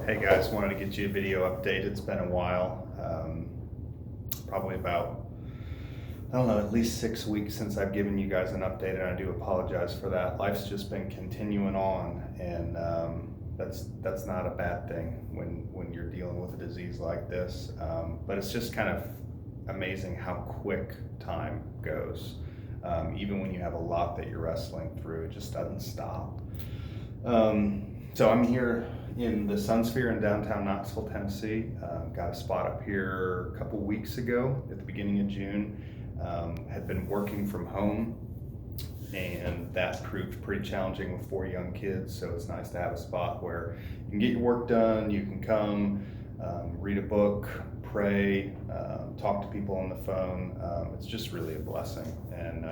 Hey guys, wanted to get you a video update. It's been a while, probably about, I don't know, at least 6 weeks since I've given you guys an update, and I do apologize for that. Life's just been continuing on, and that's not a bad thing when you're dealing with a disease like this. But it's just kind of amazing how quick time goes. Even when you have a lot that you're wrestling through, it just doesn't stop. So I'm here in the Sunsphere in downtown Knoxville, Tennessee. Got a spot up here a couple weeks ago at the beginning of June. Had been working from home, and that proved pretty challenging with 4 young kids. So it's nice to have a spot where you can get your work done, you can come, read a book, pray, talk to people on the phone. It's just really a blessing. And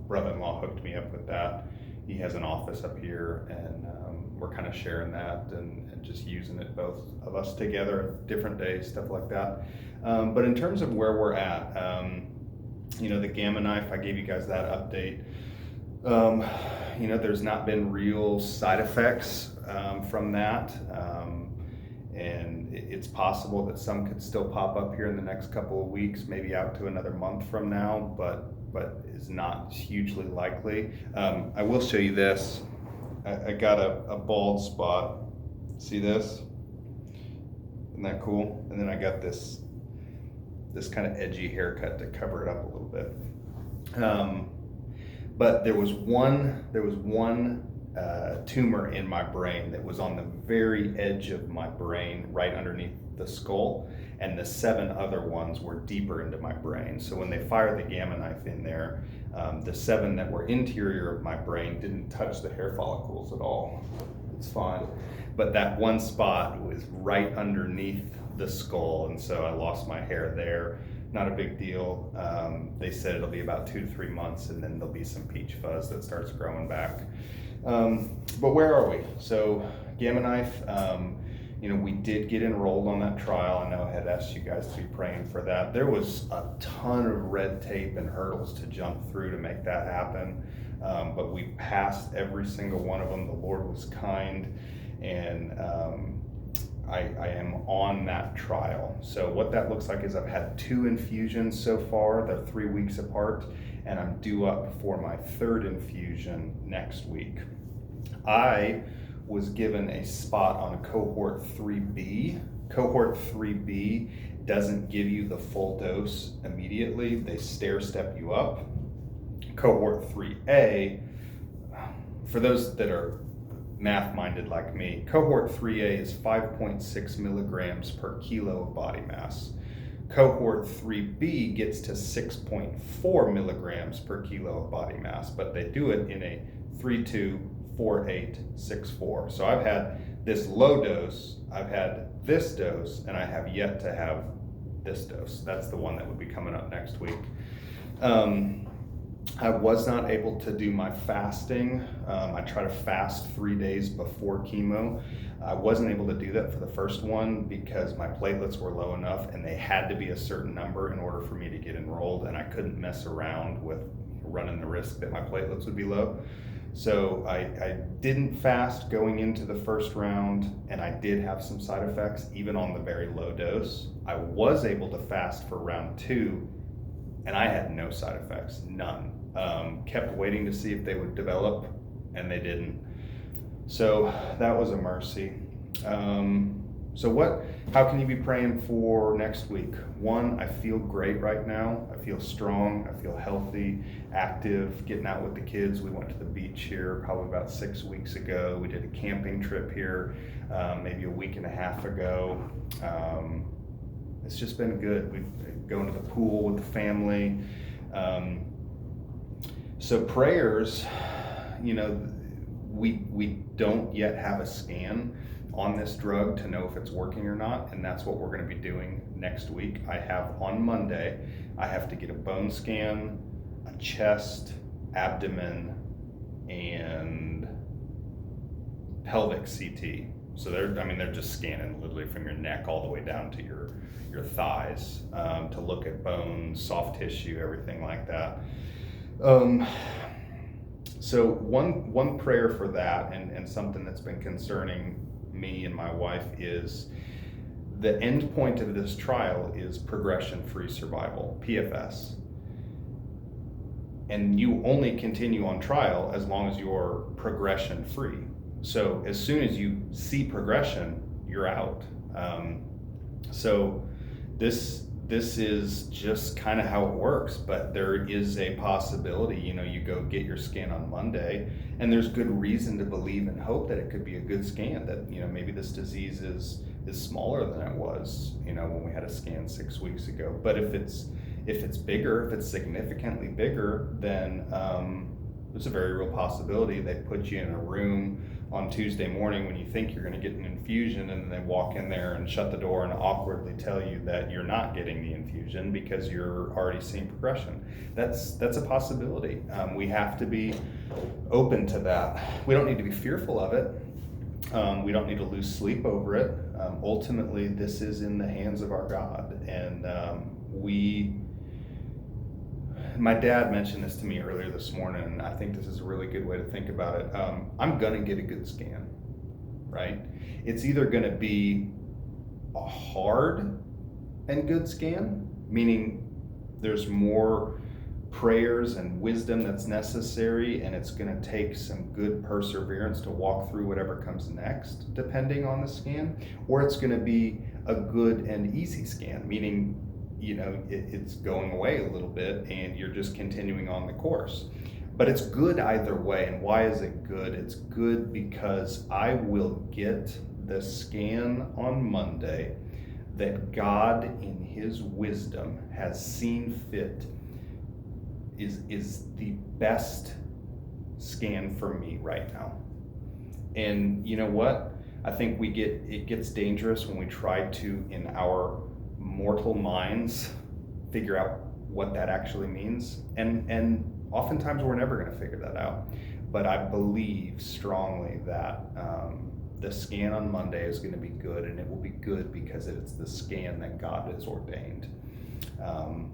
brother-in-law hooked me up with that. He has an office up here, and we're kind of sharing that and just using it, both of us together, different days, stuff like that. But in terms of where we're at, the Gamma Knife, I gave you guys that update. There's not been real side effects from that. And it's possible that some could still pop up here in the next couple of weeks, maybe out to another month from now, but is not hugely likely. I will show you this. I got a bald spot. See this? Isn't that cool? And then I got this kind of edgy haircut to cover it up a little bit. But there was one tumor in my brain that was on the very edge of my brain, right underneath the skull, and the 7 other ones were deeper into my brain. So when they fired the Gamma Knife in there, the 7 that were interior of my brain didn't touch the hair follicles at all. It's fine. But that one spot was right underneath the skull, and so I lost my hair there. Not a big deal. They said it'll be about 2 to 3 months, and then there'll be some peach fuzz that starts growing back. But where are we? So Gamma Knife, we did get enrolled on that trial. I know I had asked you guys to be praying for that. There was a ton of red tape and hurdles to jump through to make that happen. But we passed every single one of them. The Lord was kind, and I am on that trial. So what that looks like is I've had 2 infusions so far. They're 3 weeks apart, and I'm due up for my 3rd infusion next week. I was given a spot on a Cohort 3B. Cohort 3B doesn't give you the full dose immediately. They stair step you up. Cohort 3A, for those that are math-minded like me, Cohort 3A is 5.6 milligrams per kilo of body mass. Cohort 3B gets to 6.4 milligrams per kilo of body mass, but they do it in a 3-2, 4-8, 6-4. So I've had this low dose, I've had this dose, and I have yet to have this dose. That's the one that would be coming up next week. I was not able to do my fasting. I try to fast 3 days before chemo. I wasn't able to do that for the first one because my platelets were low enough, and they had to be a certain number in order for me to get enrolled, and I couldn't mess around with running the risk that my platelets would be low. So I didn't fast going into the first round, and I did have some side effects even on the very low dose. I was able to fast for round 2, and I had no side effects, none. Kept waiting to see if they would develop, and they didn't. So that was a mercy. How can you be praying for next week? 1, I feel great right now. I feel strong, I feel healthy, active, getting out with the kids. We went to the beach here probably about 6 weeks ago. We did a camping trip here maybe a week and a half ago. It's just been good. We go into the pool with the family. So prayers, we don't yet have a scan on this drug to know if it's working or not, and that's what we're going to be doing next week. I have on Monday, I have to get a bone scan, a chest, abdomen, and pelvic CT. So they're just scanning literally from your neck all the way down to your thighs to look at bones, soft tissue, everything like that. So one prayer for that, and something that's been concerning me and my wife is the end point of this trial is progression-free survival, PFS. And you only continue on trial as long as you're progression-free. So as soon as you see progression, you're out. So this is just kind of how it works, but there is a possibility, you go get your scan on Monday, and there's good reason to believe and hope that it could be a good scan, that, maybe this disease is smaller than it was, when we had a scan 6 weeks ago. But if it's bigger, if it's significantly bigger, then there's a very real possibility they put you in a room on Tuesday morning when you think you're going to get an infusion, and then they walk in there and shut the door and awkwardly tell you that you're not getting the infusion because you're already seeing progression. That's a possibility. We have to be open to that. We don't need to be fearful of it. We don't need to lose sleep over it. Ultimately, this is in the hands of our God, and my dad mentioned this to me earlier this morning, and I think this is a really good way to think about it. I'm gonna get a good scan, right? It's either gonna be a hard and good scan, meaning there's more prayers and wisdom that's necessary, and it's gonna take some good perseverance to walk through whatever comes next, depending on the scan, or it's gonna be a good and easy scan, meaning it's going away a little bit and you're just continuing on the course. But it's good either way. And why is it good? It's good because I will get the scan on Monday that God in his wisdom has seen fit is the best scan for me right now. And you know what? I think it gets dangerous when we try to, in our mortal minds, figure out what that actually means, and oftentimes we're never going to figure that out. But I believe strongly that the scan on Monday is going to be good, and it will be good because it's the scan that God has ordained, and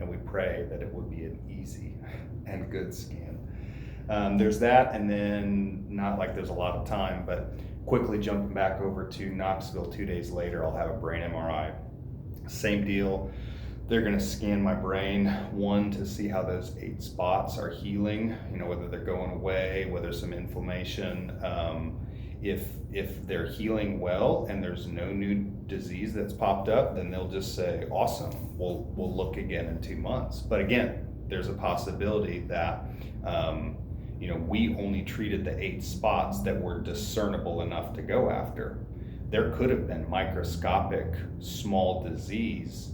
we pray that it would be an easy and good scan. There's that, and then, not like there's a lot of time, but quickly jumping back over to Knoxville 2 days later, I'll have a brain MRI. Same deal. They're going to scan my brain, one, to see how those 8 spots are healing, whether they're going away, whether there's some inflammation. If they're healing well and there's no new disease that's popped up, then they'll just say, awesome, we'll look again in 2 months. But again, there's a possibility that we only treated the 8 spots that were discernible enough to go after. There could have been microscopic small disease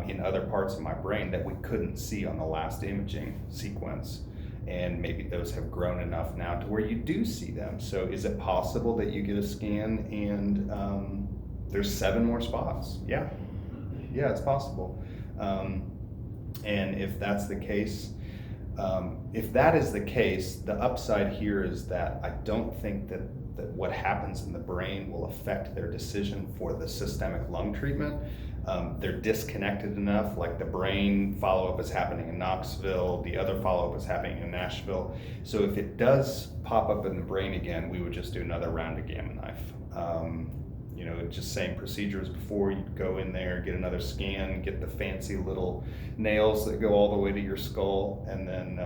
in other parts of my brain that we couldn't see on the last imaging sequence. And maybe those have grown enough now to where you do see them. So is it possible that you get a scan and there's 7 more spots? Yeah, it's possible. And if that's the case, if that is the case, the upside here is that I don't think that what happens in the brain will affect their decision for the systemic lung treatment. They're disconnected enough, like the brain follow-up is happening in Knoxville, the other follow-up is happening in Nashville. So if it does pop up in the brain again, we would just do another round of Gamma Knife. Just same procedure as before. You'd go in there, get another scan, get the fancy little nails that go all the way to your skull, and then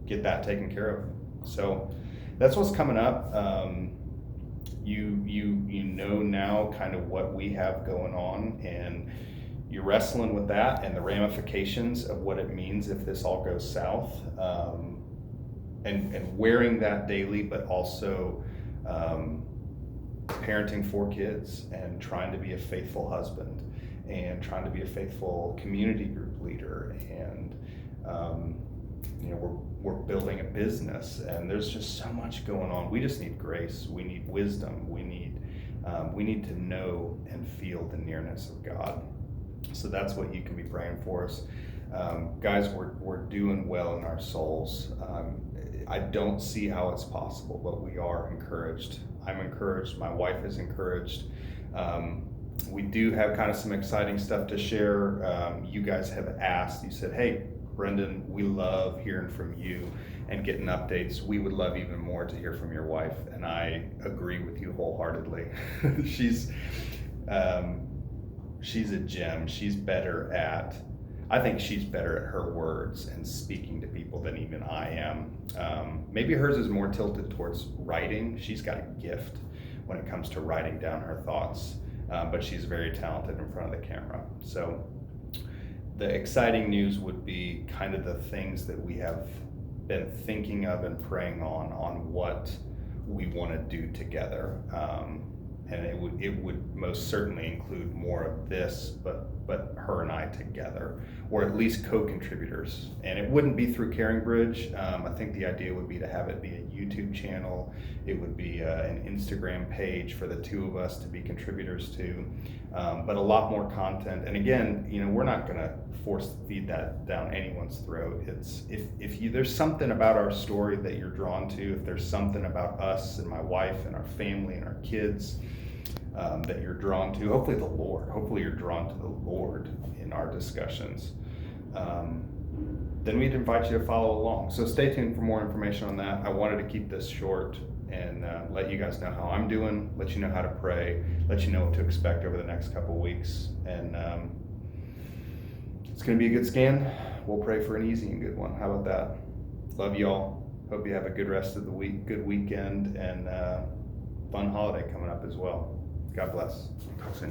get that taken care of. So that's what's coming up. You know now kind of what we have going on, and you're wrestling with that and the ramifications of what it means if this all goes south, and wearing that daily, but also parenting 4 kids and trying to be a faithful husband and trying to be a faithful community group leader, and we're building a business, and there's just so much going on. We just need grace. We need wisdom. We need to know and feel the nearness of God. So that's what you can be praying for us. Guys, we're doing well in our souls. I don't see how it's possible, but we are encouraged. I'm encouraged. My wife is encouraged. We do have kind of some exciting stuff to share. You guys have asked. You said, hey, Brendan, we love hearing from you. and getting updates. We would love even more to hear from your wife, and I agree with you wholeheartedly. she's she's a gem. I think she's better at her words and speaking to people than even I am. Maybe hers is more tilted towards writing. She's got a gift when it comes to writing down her thoughts, but she's very talented in front of the camera. So the exciting news would be kind of the things that we have been thinking of and praying on what we want to do together. And it would most certainly include more of this, but her and I together, or at least co-contributors. And it wouldn't be through Caring Bridge. I think the idea would be to have it be a YouTube channel. It would be an Instagram page for the two of us to be contributors to, but a lot more content. And again, we're not going to force feed that down anyone's throat. It's if there's something about our story that you're drawn to, if there's something about us and my wife and our family and our kids that you're drawn to, hopefully you're drawn to the Lord in our discussions, then we'd invite you to follow along. So stay tuned for more information on that. I wanted to keep this short and let you guys know how I'm doing, let you know how to pray, let you know what to expect over the next couple weeks. And it's going to be a good scan. We'll pray for an easy and good one. How about that? Love you all. Hope you have a good rest of the week, good weekend, and fun holiday coming up as well. God bless. Talk soon.